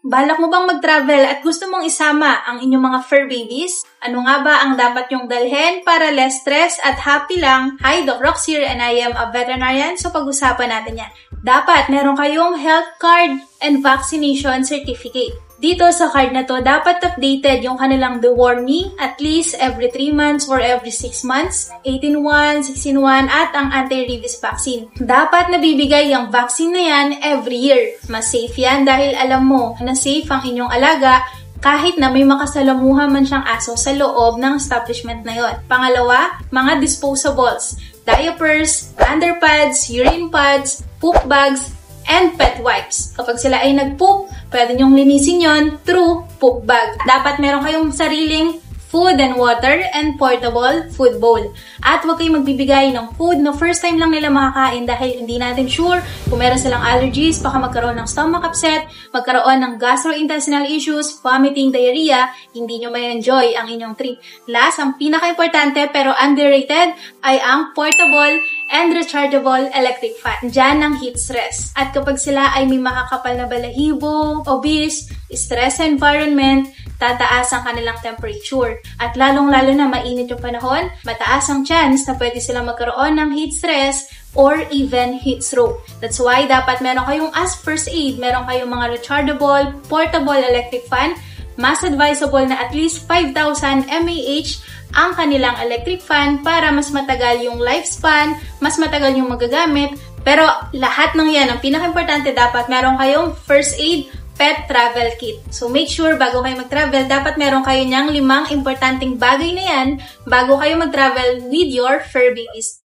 Balak mo bang mag-travel at gusto mong isama ang inyong mga fur babies? Ano nga ba ang dapat yung dalhin para less stress at happy lang? Hi, Doc Rox here and I am a veterinarian, so pag-usapan natin yan. Dapat meron kayong health card and vaccination certificate. Dito sa card na to, dapat updated yung kanilang deworming at least every 3 months or every 6 months, 18-1, 16-1, at ang anti-rabies vaccine. Dapat nabibigay yung vaccine na yan every year. Mas safe yan dahil alam mo na safe ang inyong alaga kahit na may makasalamuha man siyang aso sa loob ng establishment na yon. Pangalawa, mga disposables, diapers, underpads, urine pads, poop bags, and pet wipes. Kapag sila ay nag-poop, pwede nyong linisin yon through poop bag. Dapat meron kayong sariling food and water and portable food bowl. At huwag kayong magbibigay ng food na first time lang nila makakain dahil hindi natin sure kung meron silang allergies, baka magkaroon ng stomach upset, magkaroon ng gastrointestinal issues, vomiting, diarrhea, hindi nyo may enjoy ang inyong treat. Last, ang pinaka-importante pero underrated ay ang portable and rechargeable electric fan. Diyan ang heat stress. At kapag sila ay may makakapal na balahibo, obese, stress environment, tataas ang kanilang temperature. At lalong-lalo na mainit yung panahon, mataas ang chance na pwede silang magkaroon ng heat stress or even heat stroke. That's why dapat meron kayong as first aid, meron kayong mga rechargeable, portable electric fan. Mas advisable na at least 5,000 mAh ang kanilang electric fan para mas matagal yung lifespan, mas matagal yung magagamit. Pero lahat ng yan, ang pinaka-importante dapat meron kayong first aid pet travel kit. So make sure bago kayo mag-travel, dapat meron kayo niyang 5 importanteng bagay na yan bago kayo mag-travel with your fur babies.